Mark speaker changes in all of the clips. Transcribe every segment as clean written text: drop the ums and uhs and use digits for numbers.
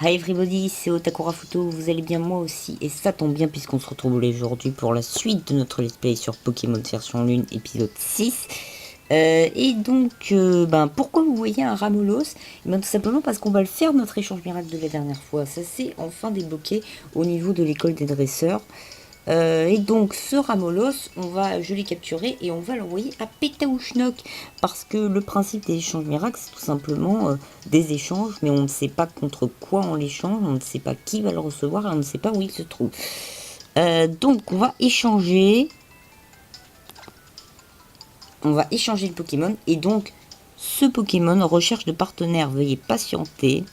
Speaker 1: Hi everybody, c'est Otakura Photo, vous allez bien, moi aussi, et ça tombe bien puisqu'on se retrouve aujourd'hui pour la suite de notre let's play sur Pokémon version lune épisode 6. Pourquoi vous voyez un Ramolos? Tout simplement parce qu'on va le faire notre échange miracle de la dernière fois. Ça s'est enfin débloqué au niveau de l'école des dresseurs. Ce Ramolos, je l'ai capturé et on va l'envoyer à Pétaouchnok. Parce que le principe des échanges miracles, c'est tout simplement des échanges, mais on ne sait pas contre quoi on l'échange, on ne sait pas qui va le recevoir et on ne sait pas où il se trouve. On va échanger. On va échanger le Pokémon. Et donc, ce Pokémon, recherche de partenaire, veuillez patienter.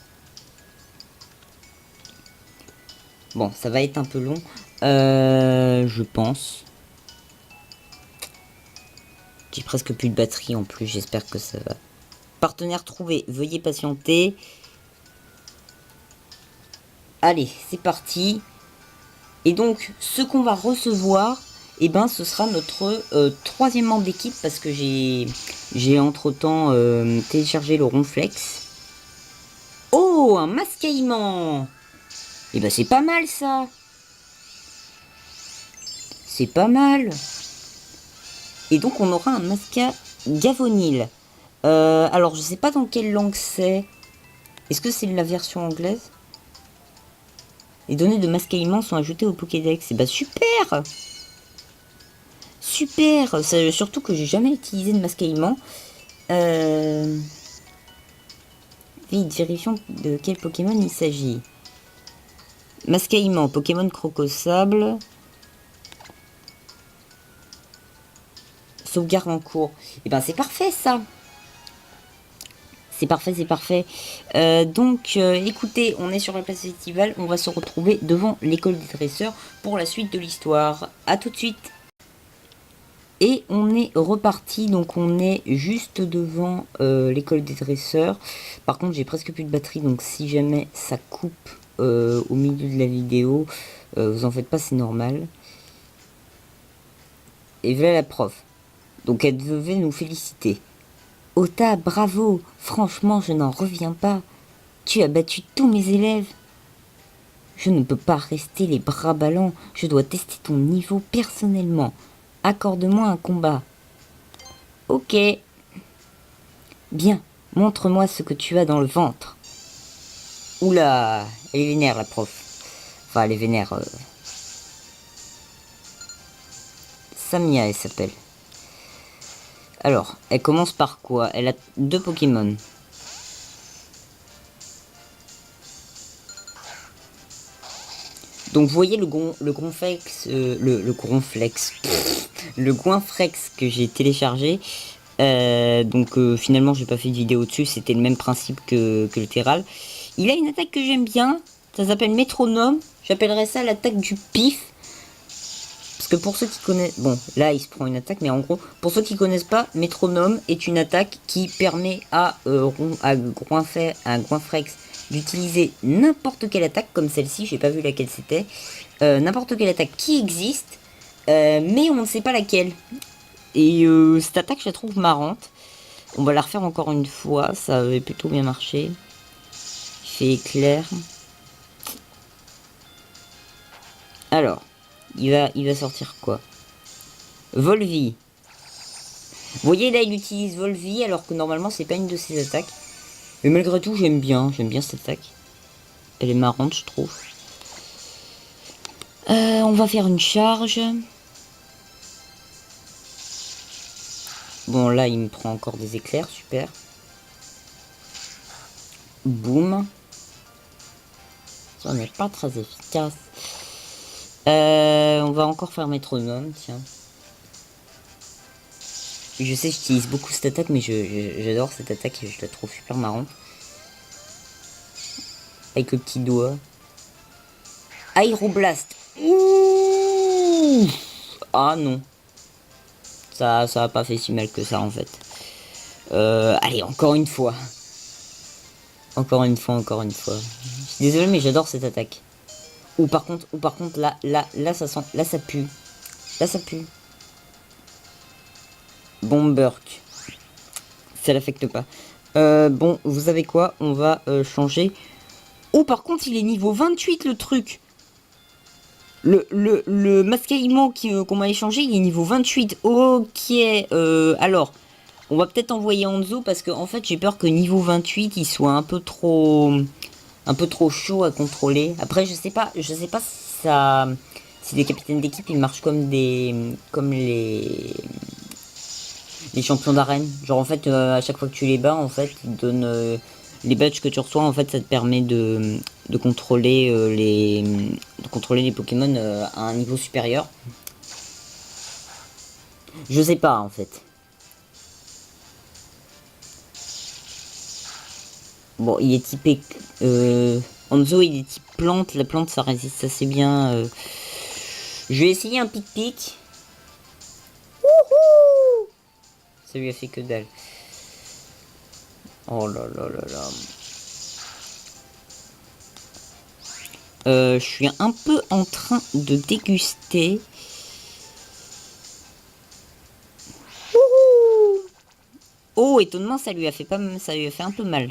Speaker 1: Bon, ça va être un peu long, je pense. J'ai presque plus de batterie en plus, j'espère que ça va. Partenaire trouvé, veuillez patienter. Allez, c'est parti. Et donc, ce qu'on va recevoir, ce sera notre troisième membre d'équipe parce que j'ai entre-temps téléchargé le Ronflex. Oh, un mascaillement. C'est pas mal ça. C'est pas mal. Et donc, on aura un masca Gavonil. Alors, je sais pas dans quelle langue c'est. Est-ce que c'est la version anglaise? Les données de mascaillement sont ajoutées au Pokédex. Et super. Super. Surtout que j'ai jamais utilisé de mascaillement. Vite, vérifions de quel Pokémon il s'agit. Mascaillement, Pokémon Crocosable. Sauvegarde en cours. C'est parfait ça. C'est parfait, c'est parfait. Écoutez, on est sur la place estivale. On va se retrouver devant l'école des dresseurs pour la suite de l'histoire. A tout de suite. Et on est reparti, donc on est juste devant l'école des dresseurs. Par contre, j'ai presque plus de batterie, donc si jamais ça coupe au milieu de la vidéo, vous en faites pas, c'est normal. Et voilà la prof. Donc elle devait nous féliciter. Ota, bravo! Franchement, je n'en reviens pas. Tu as battu tous mes élèves. Je ne peux pas rester les bras ballants. Je dois tester ton niveau personnellement. Accorde-moi un combat. Ok. Bien, montre-moi ce que tu as dans le ventre. Oula, elle est vénère la prof. Enfin, elle est vénère. Samia, elle s'appelle. Alors, elle commence par quoi? Elle a 2 Pokémon. Donc vous voyez le Gronflex, le Gronflex, le Goinfrex que j'ai téléchargé. Finalement j'ai pas fait de vidéo dessus, c'était le même principe que le Terral. Il a une attaque que j'aime bien, ça s'appelle Métronome. J'appellerais ça l'attaque du pif. Parce que pour ceux qui connaissent... Bon, là il se prend une attaque, mais en gros, pour ceux qui connaissent pas, Métronome est une attaque qui permet à Goinfrex d'utiliser n'importe quelle attaque, comme celle-ci, j'ai pas vu laquelle c'était, n'importe quelle attaque qui existe, mais on ne sait pas laquelle. Et cette attaque, je la trouve marrante. On va la refaire encore une fois, ça avait plutôt bien marché. Fait éclair. Alors, il va sortir quoi? Volvi. Vous voyez là, il utilise Volvi alors que normalement c'est pas une de ses attaques. Mais malgré tout, j'aime bien cette attaque. Elle est marrante, je trouve. On va faire une charge. Bon, là, il me prend encore des éclairs, super. Boum. Ça n'est pas très efficace. On va encore faire métronome, tiens. Je sais, j'utilise beaucoup cette attaque, mais j'adore cette attaque et je la trouve super marrante. Avec le petit doigt. Aéroblast. Ouh. Ah non. Ça a pas fait si mal que ça en fait. Allez, encore une fois. Encore une fois. Je suis désolé, mais j'adore cette attaque. Ou par contre, là, ça sent, là, ça pue. Là, ça pue. Bomberk. Ça l'affecte pas. Bon, vous savez quoi? On va changer Oh, par contre, il est niveau 28 le truc. Le Mascaïmo qu'on m'a échangé, il est niveau 28. Ok, alors, on va peut-être envoyer Hanzo parce que en fait, j'ai peur que niveau 28, il soit un peu trop chaud à contrôler. Après, je sais pas si ça, si les capitaines d'équipe, ils marchent comme les champions d'arène. Genre, en fait, à chaque fois que tu les bats, en fait, ils donnent les badges que tu reçois. En fait, ça te permet de contrôler de contrôler les Pokémon à un niveau supérieur. Je sais pas, en fait. Bon, il est typé Hanzo, il est type plante. La plante, ça résiste assez bien. Je vais essayer un pic-pic. Ça lui a fait que dalle. Oh là là là là. Je suis un peu en train de déguster. Oh, étonnement, ça lui a fait pas, ça lui a fait un peu mal.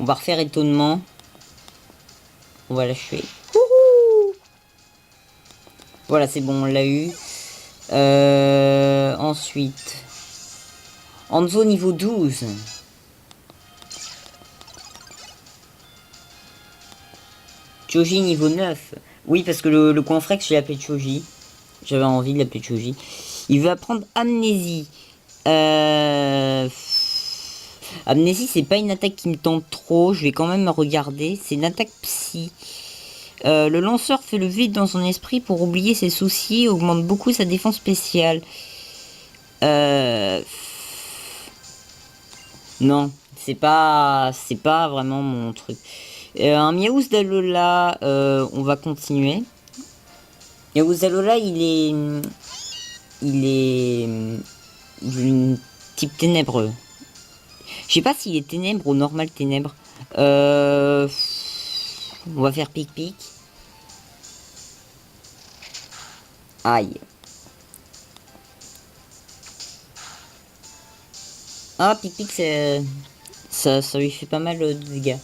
Speaker 1: On va refaire étonnement. On va lâcher. Voilà, c'est bon, on l'a eu. Ensuite, Hanzo niveau 12. Choji niveau 9. Oui, parce que le Coinfrex, je l'ai appelé Choji. J'avais envie de l'appeler Choji. Il veut apprendre Amnésie. Amnésie, c'est pas une attaque qui me tente trop. Je vais quand même regarder. C'est une attaque psy. Le lanceur fait le vide dans son esprit pour oublier ses soucis et augmente beaucoup sa défense spéciale. Non, c'est pas vraiment mon truc. Un Miaous d'Alola, on va continuer. Miaous d'Alola, il est d'une type ténébreux. Je sais pas s'il est ténèbres ou normal ténèbres. On va faire pic-pic. Aïe. Ah, pic-pic, ça lui fait pas mal de dégâts.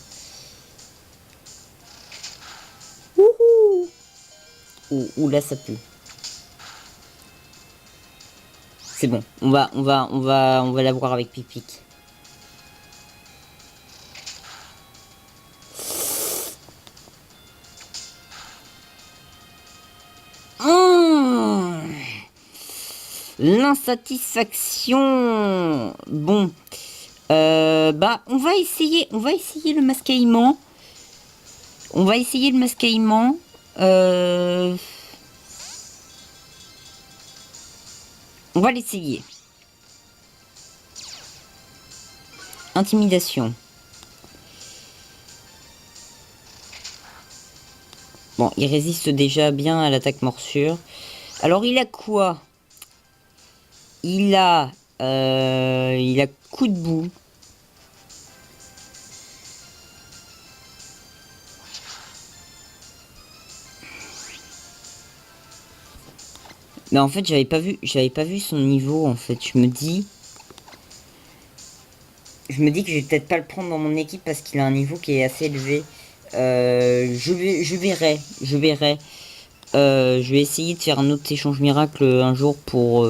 Speaker 1: Ouh, là, ça pue. C'est bon, on va la voir avec pic-pic. L'insatisfaction. Bon, bah on va essayer le mascaillement. On va essayer le mascaillement. On va l'essayer. Intimidation. Bon, il résiste déjà bien à l'attaque morsure. Alors il a quoi? Il a coup de boue. Mais en fait, j'avais pas vu son niveau en fait. Je me dis que je vais peut-être pas le prendre dans mon équipe parce qu'il a un niveau qui est assez élevé. Je verrai. Je vais essayer de faire un autre échange miracle un jour pour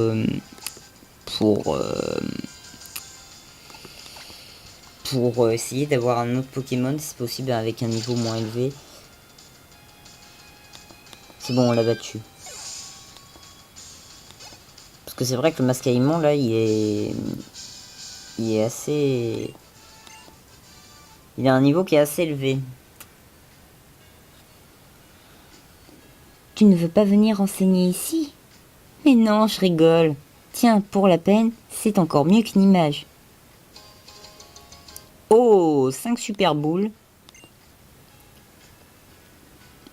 Speaker 1: essayer d'avoir un autre Pokémon si possible avec un niveau moins élevé. C'est bon, on l'a battu. Parce que c'est vrai que le Mascaïmon là, il est assez... Il a un niveau qui est assez élevé. Tu ne veux pas venir enseigner ici? Mais non, je rigole. Tiens, pour la peine, c'est encore mieux qu'une image. Oh, 5 super boules.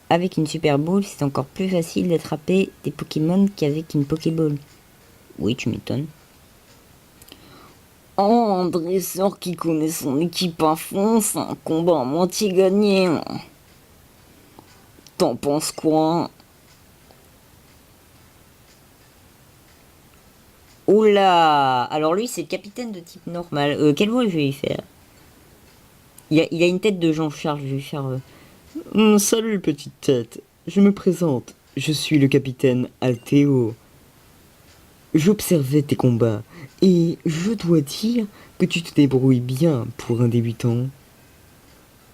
Speaker 1: Avec une super boule, c'est encore plus facile d'attraper des Pokémon qu'avec une Pokéball. Oui, tu m'étonnes. Oh, un dresseur qui connaît son équipe à fond, c'est un combat à moitié gagné. T'en penses quoi? Oula! Alors lui, c'est le capitaine de type normal. Quel voix je vais y faire? Il a une tête de Jean-Charles, je vais faire...
Speaker 2: Salut petite tête, je me présente, je suis le capitaine Altéo. J'observais tes combats et je dois dire que tu te débrouilles bien pour un débutant.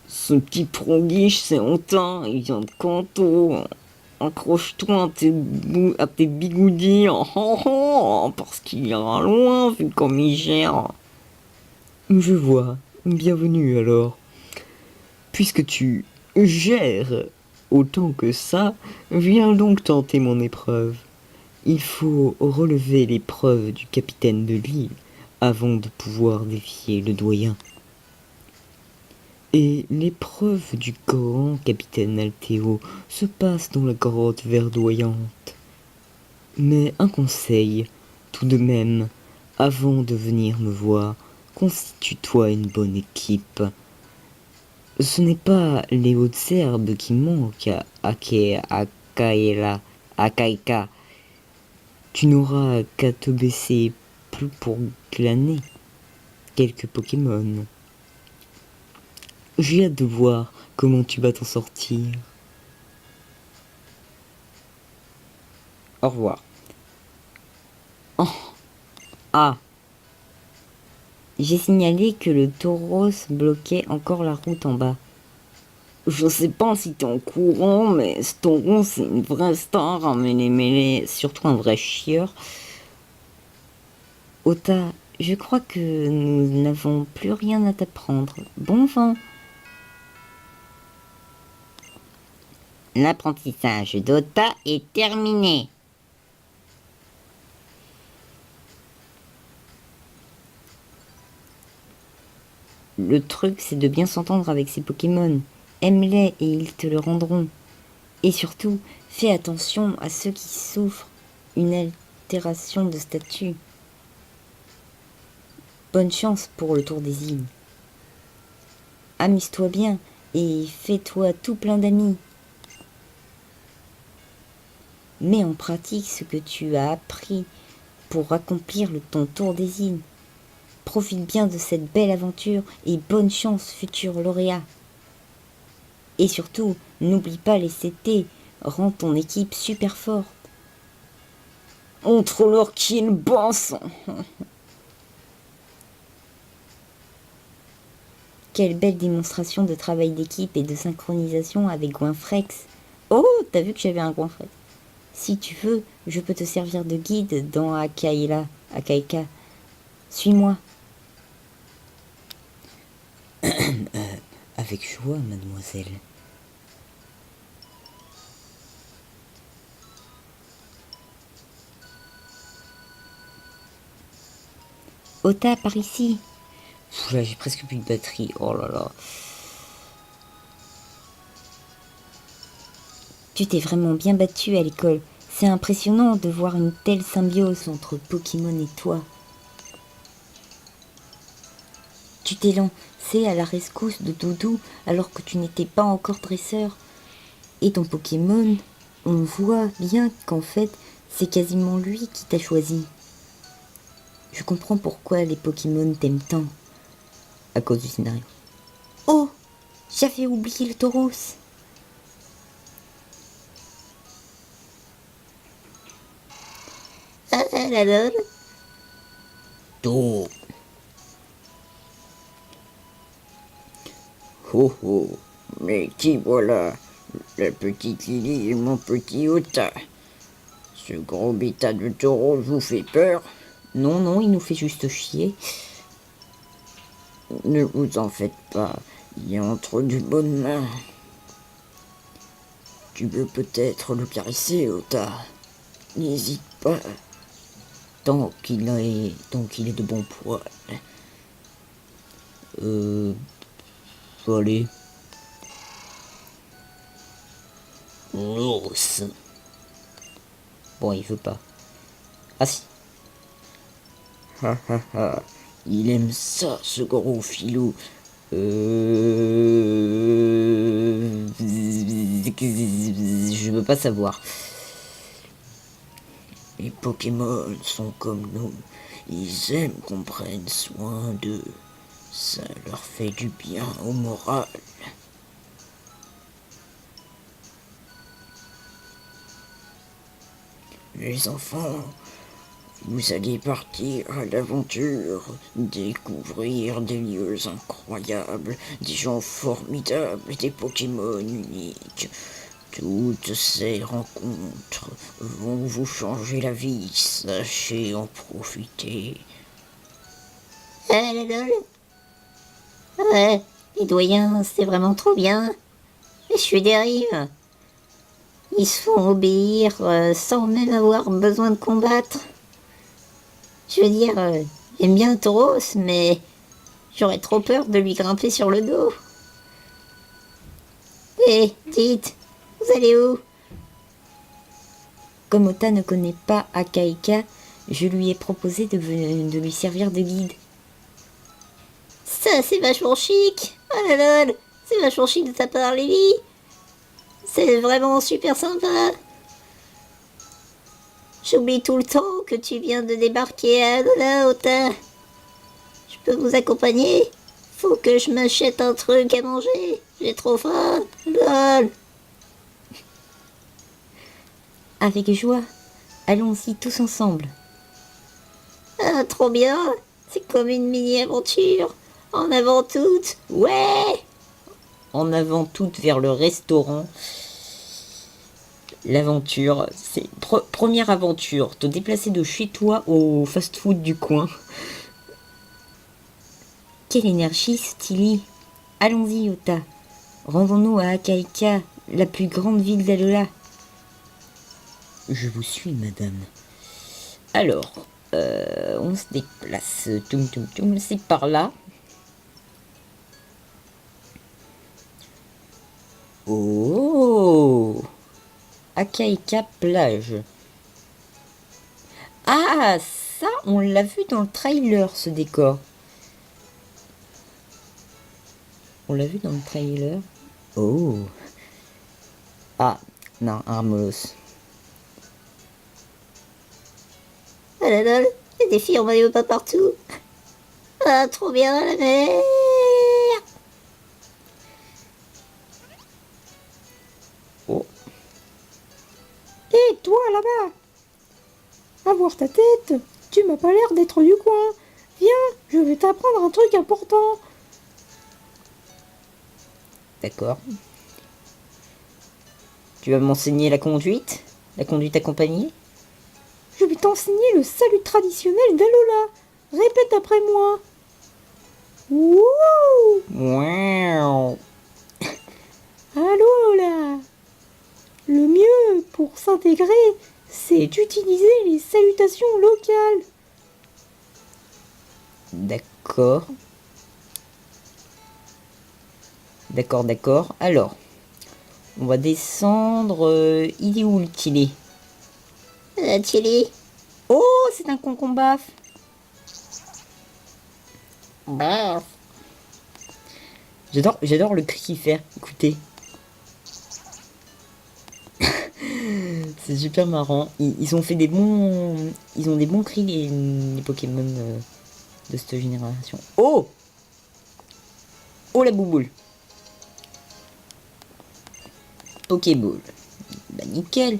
Speaker 2: Ce petit pronguiche, c'est hontin, il vient de Kanto. Accroche-toi à tes bigoudis, parce qu'il ira loin vu comme il gère. Je vois, bienvenue alors. Puisque tu gères autant que ça, viens donc tenter mon épreuve. Il faut relever l'épreuve du capitaine de l'île avant de pouvoir défier le doyen. Et l'épreuve du grand capitaine Altéo se passe dans la grotte verdoyante. Mais un conseil, tout de même, avant de venir me voir, constitue-toi une bonne équipe. Ce n'est pas les hautes herbes qui manquent à Kaela, à Kaika. Tu n'auras qu'à te baisser plus pour glaner quelques Pokémon. J'ai hâte de voir comment tu vas t'en sortir.
Speaker 1: Au revoir. Oh. Ah. J'ai signalé que le tauros bloquait encore la route en bas. Je sais pas si t'es au courant, mais ce taureau c'est une vraie star en mêlée, surtout un vrai chieur. Ota, je crois que nous n'avons plus rien à t'apprendre. Bon vent. L'apprentissage d'Ota est terminé. Le truc, c'est de bien s'entendre avec ces Pokémon. Aime-les et ils te le rendront. Et surtout, fais attention à ceux qui souffrent une altération de statut. Bonne chance pour le tour des îles. Amuse-toi bien et fais-toi tout plein d'amis. Mets en pratique ce que tu as appris pour accomplir ton tour des îles. Profite bien de cette belle aventure et bonne chance, futur lauréat. Et surtout, n'oublie pas les CT, rends ton équipe super forte. Montre-leur qui est le boss. Quelle belle démonstration de travail d'équipe et de synchronisation avec Goinfrex. Oh, t'as vu que j'avais un Goinfrex. Si tu veux, je peux te servir de guide dans Akaika. Suis-moi.
Speaker 2: Avec joie, mademoiselle.
Speaker 1: Ota, par ici. Là, j'ai presque plus de batterie. Oh là là. Tu t'es vraiment bien battu à l'école. C'est impressionnant de voir une telle symbiose entre Pokémon et toi. Tu t'es lancé à la rescousse de Doudou alors que tu n'étais pas encore dresseur. Et ton Pokémon, on voit bien qu'en fait, c'est quasiment lui qui t'a choisi. Je comprends pourquoi les Pokémon t'aiment tant. À cause du scénario. Oh, j'avais oublié le tauros.
Speaker 2: Oh. Oh oh, mais qui voilà? La petite Lily et mon petit Ota. Ce gros bêta de taureau vous fait peur?
Speaker 1: Non, non, il nous fait juste chier.
Speaker 2: Ne vous en faites pas, il est entre de bonnes mains. Tu veux peut-être le caresser, Ota. N'hésite pas.
Speaker 1: Tant qu'il est de bon poil.
Speaker 2: Allez.
Speaker 1: Os. Bon, il veut pas. Ah si.
Speaker 2: Ha ha ha. Il aime ça, ce gros filou. Je
Speaker 1: veux pas savoir.
Speaker 2: Les Pokémon sont comme nous. Ils aiment qu'on prenne soin d'eux. Ça leur fait du bien au moral. Les enfants, vous allez partir à l'aventure, découvrir des lieux incroyables, des gens formidables, des Pokémon uniques. Toutes ces rencontres vont vous changer la vie, sachez en profiter.
Speaker 3: Ah là là. Ouais, les doyens, c'est vraiment trop bien. Les cheveux dérive. Ils se font obéir sans même avoir besoin de combattre. Je veux dire, j'aime bien Tauros, mais j'aurais trop peur de lui grimper sur le dos. Hé, dites, vous allez où?
Speaker 1: Comme Ota ne connaît pas Akaika, je lui ai proposé de lui servir de guide.
Speaker 3: Ça, c'est vachement chic. Oh là là, c'est vachement chic de ta part, Lily. C'est vraiment super sympa. J'oublie tout le temps que tu viens de débarquer à Alola, Ota. Je peux vous accompagner? Faut que je m'achète un truc à manger. J'ai trop faim. Lol.
Speaker 1: Avec joie, allons-y tous ensemble.
Speaker 3: Ah, trop bien. C'est comme une mini-aventure. En avant toute. Ouais.
Speaker 1: En avant toutes vers le restaurant. L'aventure, c'est première aventure, te déplacer de chez toi au fast-food du coin. Quelle énergie, Steely. Allons-y, Ota. Rendons-nous à Akaika, la plus grande ville d'Alola. Je vous suis, madame. Alors, on se déplace. Toum, toum, toum, c'est par là. Oh! Akaika plage. Ah, ça, on l'a vu dans le trailer, ce décor. On l'a vu dans le trailer. Oh. Ah, non, Armolos.
Speaker 3: Ah là là, il y a des filles en maillot pas partout. Ah, trop bien la mer.
Speaker 1: Oh.
Speaker 4: Hé, toi là-bas! À voir ta tête, tu m'as pas l'air d'être du coin. Viens, je vais t'apprendre un truc important.
Speaker 1: D'accord. Tu vas m'enseigner la conduite? La conduite accompagnée?
Speaker 4: Je vais t'enseigner le salut traditionnel d'Alola. Répète après moi. Wouh!
Speaker 1: Wow.
Speaker 4: Alola! Le mieux pour s'intégrer, c'est d'utiliser les salutations locales.
Speaker 1: D'accord. D'accord, d'accord. Alors, on va descendre. Il est où le Tilé?
Speaker 3: Chili.
Speaker 1: Oh, c'est un concombre.
Speaker 3: Bah.
Speaker 1: J'adore le cri qu'il fait. Écoutez. C'est super marrant. Ils ont fait des bons. Ils ont des bons cris, les Pokémon de cette génération. Oh! Oh la bouboule! Pokéball. Bah nickel.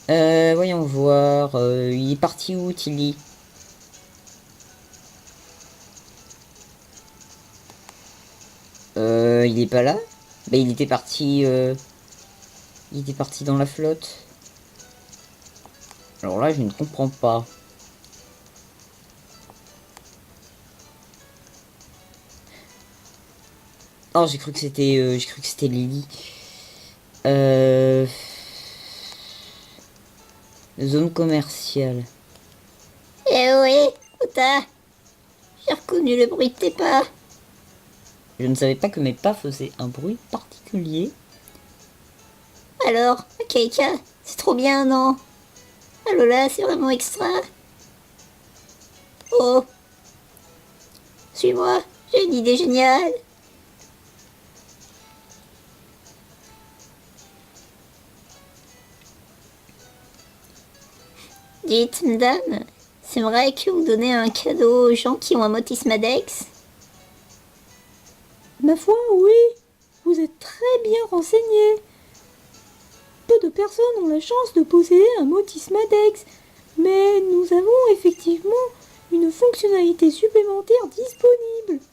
Speaker 1: Voyons voir. Il est parti où, Tilly? Il est pas là? Bah il était parti. Il était parti dans la flotte. Alors là, je ne comprends pas. Oh, j'ai cru que c'était Lily. Zone commerciale.
Speaker 3: Eh oui, Ota. J'ai reconnu le bruit de tes pas.
Speaker 1: Je ne savais pas que mes pas faisaient un bruit particulier.
Speaker 3: Alors, Keika, c'est trop bien, non? Alola, c'est vraiment extra. Oh. Suis-moi, j'ai une idée géniale. Dites, madame, c'est vrai que vous donnez un cadeau aux gens qui ont un Motismadex?
Speaker 4: Ma foi, oui, vous êtes très bien renseigné. Peu de personnes ont la chance de posséder un Motismadex, mais nous avons effectivement une fonctionnalité supplémentaire disponible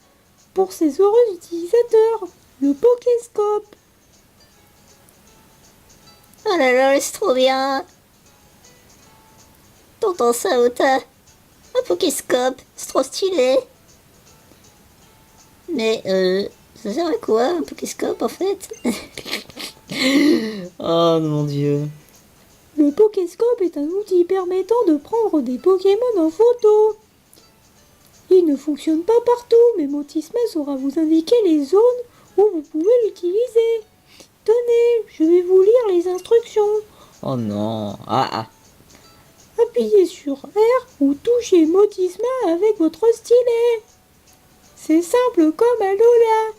Speaker 4: pour ces heureux utilisateurs, le Pokéscope.
Speaker 3: Oh là là, c'est trop bien. T'entends ça, Ota? Un Pokéscope, c'est trop stylé. Mais, ça sert à quoi, un Pokéscope, en fait?
Speaker 2: Oh mon dieu.
Speaker 4: Le Pokéscope est un outil permettant de prendre des Pokémon en photo. Il ne fonctionne pas partout, mais Motisma saura vous indiquer les zones où vous pouvez l'utiliser. Tenez, je vais vous lire les instructions.
Speaker 2: Oh non. Ah.
Speaker 4: Appuyez sur R ou touchez Motisma avec votre stylet. C'est simple comme Alola.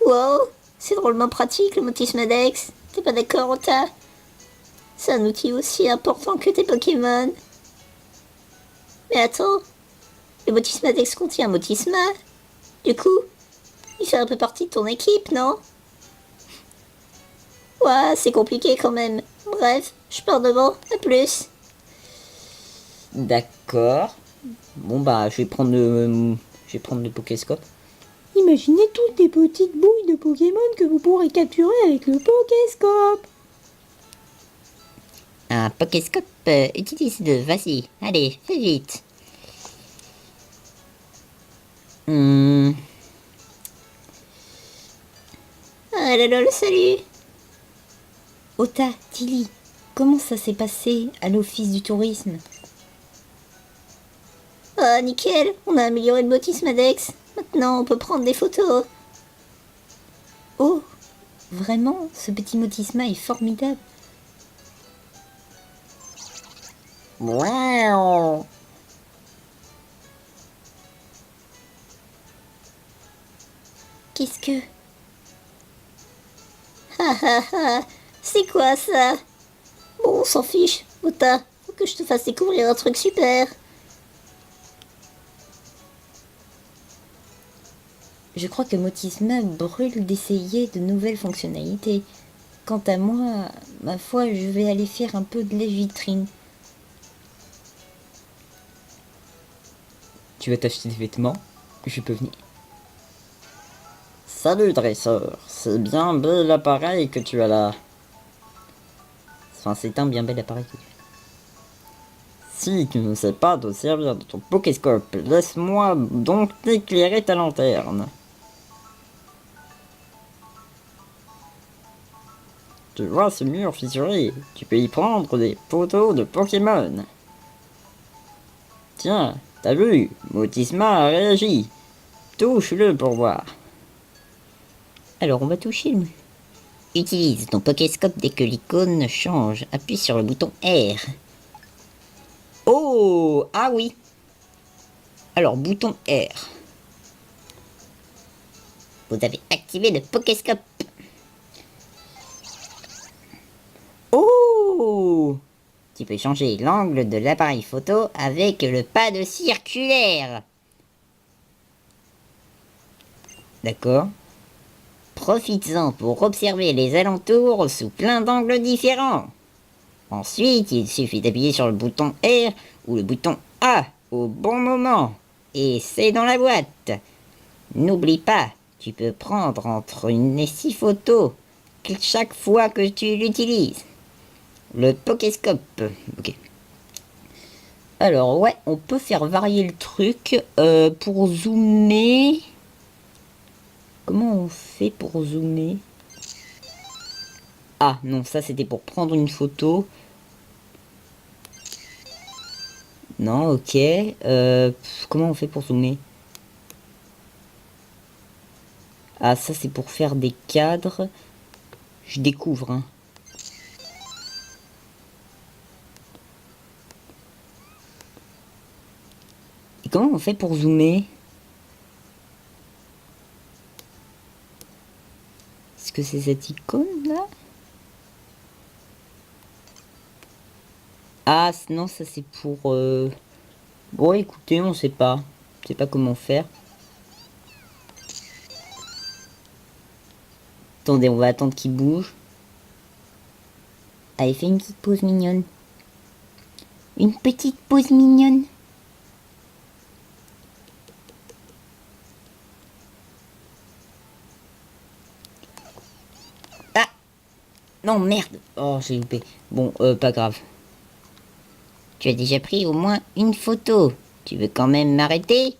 Speaker 3: Wow, c'est drôlement pratique le Motismadex. T'es pas d'accord, Ota? C'est un outil aussi important que tes Pokémon. Mais attends, le Motismadex contient un Motisma. Du coup, il fait un peu partie de ton équipe, non? Ouais, c'est compliqué quand même. Bref, je pars devant. À plus.
Speaker 2: D'accord. Bon bah je vais prendre le Pokéscope.
Speaker 4: Imaginez toutes les petites bouilles de Pokémon que vous pourrez capturer avec le Pokéscope.
Speaker 3: Un Pokéscope utilise le vas-y. Allez, fais vite. Ah là là, le salut.
Speaker 1: Ota, Tilly, comment ça s'est passé à l'office du tourisme?
Speaker 3: Ah, nickel, on a amélioré le Motismadex. Maintenant, on peut prendre des photos.
Speaker 1: Oh, vraiment, ce petit Motisma est formidable.
Speaker 2: Wow.
Speaker 1: Qu'est-ce que...
Speaker 3: Ha ha ha, c'est quoi ça? Bon, on s'en fiche. Ota, faut que je te fasse découvrir un truc super.
Speaker 1: Je crois que Motisma brûle d'essayer de nouvelles fonctionnalités. Quant à moi, ma foi, je vais aller faire un peu de lèche-vitrine.
Speaker 2: Tu vas t'acheter des vêtements? Je peux venir. Salut dresseur, c'est bien bel appareil que tu as là. Enfin, c'est un bien bel appareil que tu as. Si tu ne sais pas te servir de ton Pokéscope, laisse-moi donc t'éclairer ta lanterne. Tu vois ce mur fissuré? Tu peux y prendre des photos de Pokémon. Tiens, t'as vu? Motisma a réagi. Touche-le pour voir.
Speaker 1: Alors on va toucher le...
Speaker 3: Utilise ton Pokéscope dès que l'icône change. Appuie sur le bouton R.
Speaker 1: Oh! Ah oui! Alors, bouton R.
Speaker 3: Vous avez activé le Pokéscope.
Speaker 1: Oh!
Speaker 3: Tu peux changer l'angle de l'appareil photo avec le pad circulaire.
Speaker 1: D'accord.
Speaker 3: Profites-en pour observer les alentours sous plein d'angles différents. Ensuite, il suffit d'appuyer sur le bouton R ou le bouton A au bon moment. Et c'est dans la boîte. N'oublie pas, tu peux prendre entre une et 6 photos chaque fois que tu l'utilises. Le Pokéscope.
Speaker 1: Ok. Alors, ouais, on peut faire varier le truc pour zoomer. Comment on fait pour zoomer? Ah, non, ça c'était pour prendre une photo. Non, ok. Comment on fait pour zoomer? Ah, ça c'est pour faire des cadres. Je découvre, hein. Et comment on fait pour zoomer? Est-ce que c'est cette icône là? Ah non, ça c'est pour... Bon écoutez, on sait pas. On sait pas comment faire. Attendez, on va attendre qu'il bouge.
Speaker 3: Allez, fais une petite pause mignonne. Une petite pause mignonne.
Speaker 1: Ah! Non, merde! Oh, j'ai loupé. Bon, pas grave.
Speaker 3: Tu as déjà pris au moins une photo. Tu veux quand même m'arrêter?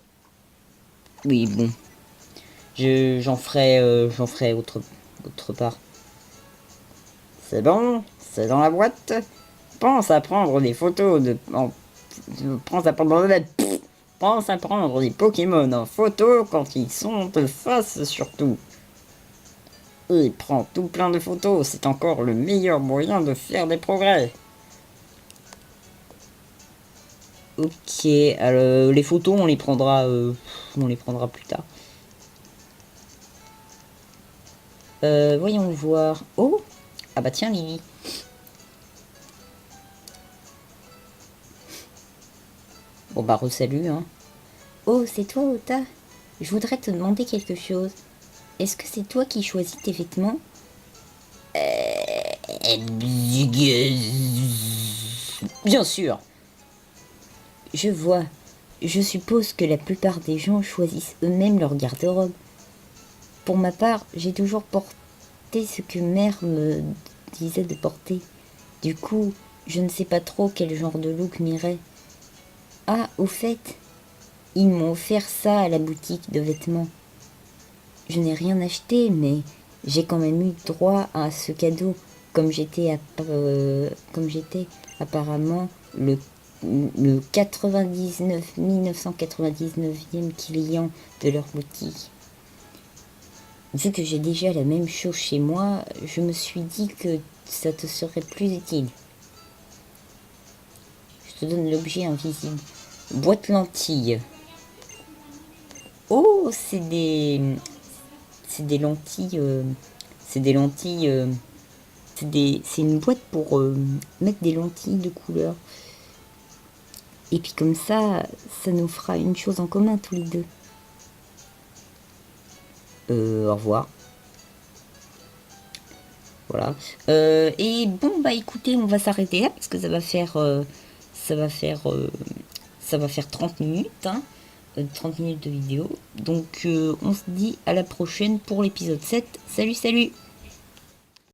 Speaker 1: Oui, bon. J'en ferai autre part. C'est bon, c'est dans la boîte. Pense à prendre des photos pense à prendre des Pokémon en photo quand ils sont de face surtout. Et prends tout plein de photos, c'est encore le meilleur moyen de faire des progrès. Ok, alors les photos on les prendra plus tard. Voyons voir. Oh! Ah bah tiens Lily. Bon bah re-salut hein.
Speaker 3: Oh, c'est toi, Ota. Je voudrais te demander quelque chose. Est-ce que c'est toi qui choisis tes vêtements?
Speaker 1: Bien sûr.
Speaker 3: Je vois. Je suppose que la plupart des gens choisissent eux-mêmes leur garde-robe. Pour ma part, j'ai toujours porté ce que mère me disait de porter. Du coup, je ne sais pas trop quel genre de look m'irait. Ah, au fait, ils m'ont offert ça à la boutique de vêtements. Je n'ai rien acheté, mais j'ai quand même eu droit à ce cadeau, comme j'étais apparemment le 1999e client de leur boutique. Vu que j'ai déjà la même chose chez moi, je me suis dit que ça te serait plus utile. Je te donne l'objet invisible. Boîte lentilles. Oh, c'est des lentilles. C'est une boîte pour mettre des lentilles de couleur. Et puis comme ça nous fera une chose en commun tous les deux.
Speaker 1: Au revoir. Voilà. Et bon bah écoutez, on va s'arrêter là parce que ça va faire 30 minutes, hein, 30 minutes de vidéo. Donc on se dit à la prochaine pour l'épisode 7. Salut, salut!